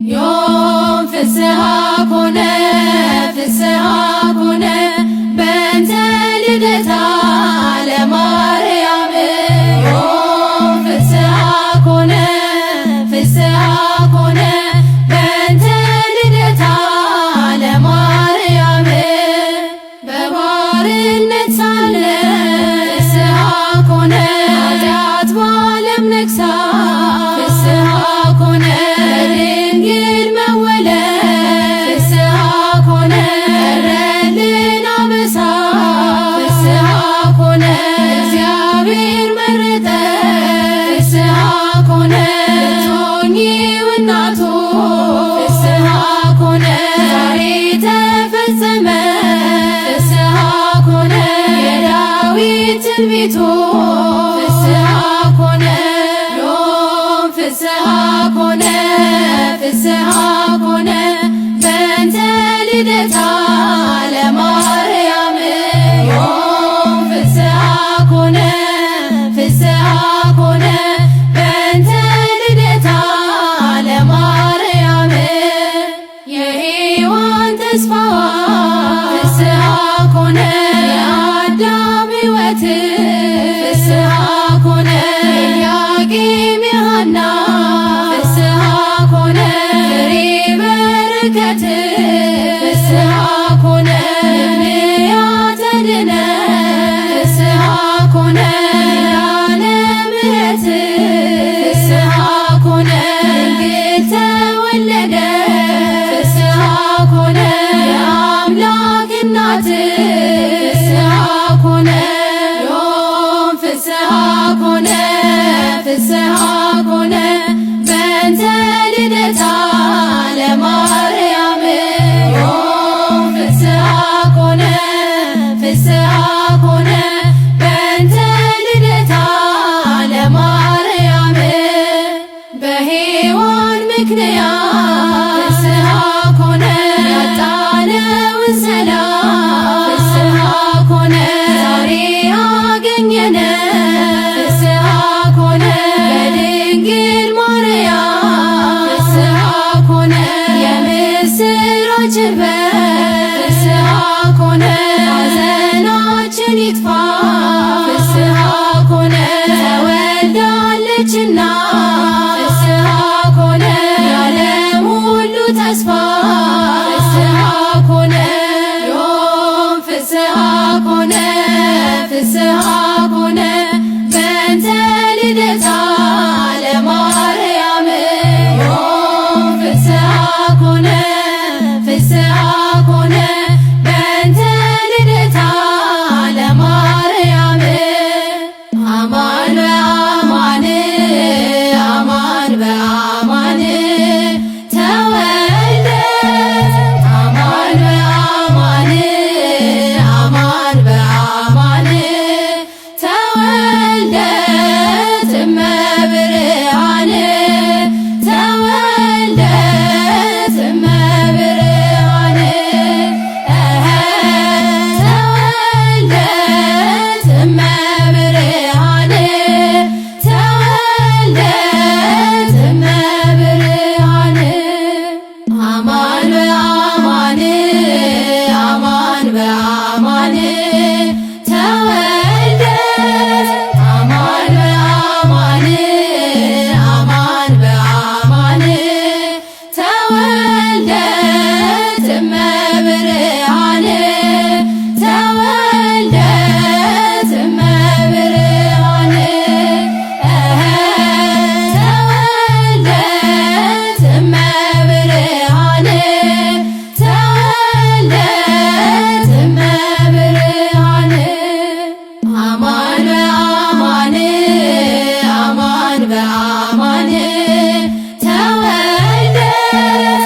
ዮም ፍስሐ ኮነ ፍስሐ ኮነ በእንተ ልደታ ለማርያም ዮም ፍስሐ ኮነ ፍስሐ ኮነ በእንተ ልደታ ለማርያም በባርነት ሳለ ፍስሐ ኮነ ኃጢአት በዓለም ነግሣ ፍስሐ ኮነ ድንግል መወለድ ፍስሐ ኮነ ቀረልን አበሳ ፍስሐ ኮነ እግዚአብሔር መረጠ ፍስሐ ኮነ ልትሆኚው እናቱ ፍስሐ ኮነ ዛሬ ተፈጸመ ፍስሐ ኮነ የዳዊት ትንቢቱ ፍስሐ ኮነ ዮም ፍስሐ ኮነ ፍስሐ ኮነ በእንተ ልደታ ለማርያም ዮም ፍስሐ ኮነ ፍስሐ ኮነ በእንተ ልደታ ለማርያም የሔዋን ተስፋዋ ፍስሐ ኮነ የአዳም ሕይወት ፍስሐ ኮነ ኤልያቄም የሐና ፍስሐ ኮነ ፍሬ በረከት ፍስሐ ኮነ ምክንያተ ድኅነት ፍስሐ ኮነ ኪዳነ ምሕረት ፍስሐ ኮነ ድንግል ተወለደ ፍስሐ ኮነ የአምላክ እናት ፍስሐ ኮነ ዮም ፍስሐ ኮነ ፍስሐ ኮነ በእንተ ልደታ ለማርያም ዮም ፍስሐ ኮነ ፍስሐ ኮነ በእንተ ልደታ ለማርያም በሔዋን ምክንያት ፍስሐ ኮነ ያጣነውን ሰላም ፍስሐ ኮነ ዛሬ አገኘነ ፍስሐ ኮነ በድንግል ማርያም ፍስሐ ኮነ የምስራች ፍስሐ ኮነ ሐዘናችን ይጥፋ ፍስሐ ኮነ ተወልዳለችና ፍስሐ ኮነ የዓለም ሁሉ ተስፋ ፍስሐ ኮነ ዮም ፍስሐ ኮነ ፍስሐ ኮነ በእንተ ልደታ ለማርያም ዮም ፍስሐ ኮነ ፍስሐ ኮነ በእንተ ልደታ ለማርያም አማን በአማን አማን በአማን ተወልደ አማን በአማን አማን በአማን ተወልደት እመብርሃን ተወልደት እመብርሃን ተወልደት እመብርሃን ተወልደት እመብርሃን አማን በአማን አማን በአማን ተወልደት አማን በአማን አማን በአማን ተወልደት እመብርሃን ተወልደት እመብርሃን ተወልደት እመብርሃን ተወልደት እመብርሃን አማን በአማን አማን በአማን ተወልደት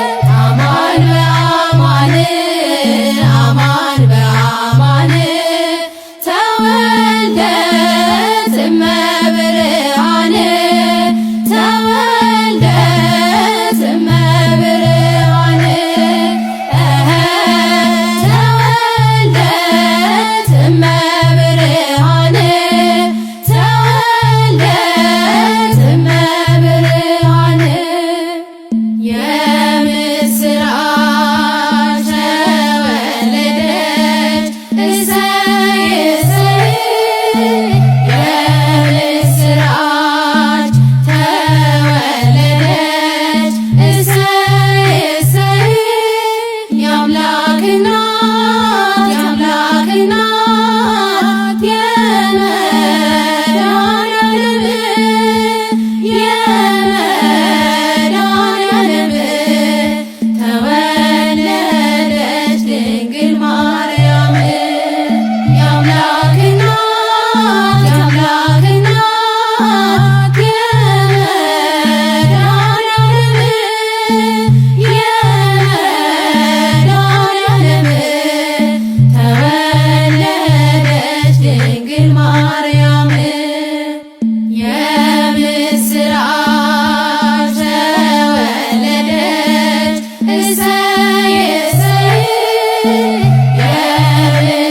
እሰይ እሰይ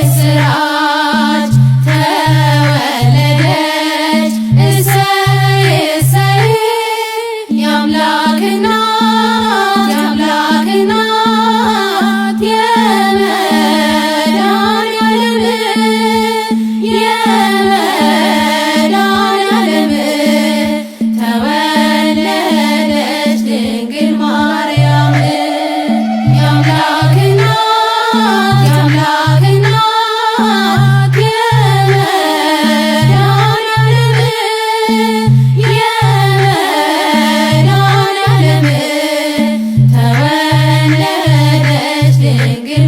የምስራች ተወለደች እሰይ እሰይ የአምላክ እናት የአምላክ እናት የመድኃኒዓለም ተወለደች ድንግል ማርያም የአምላክ እናት የአምላክ እናት የመድኃኒዓለም ተወለደች ድንግል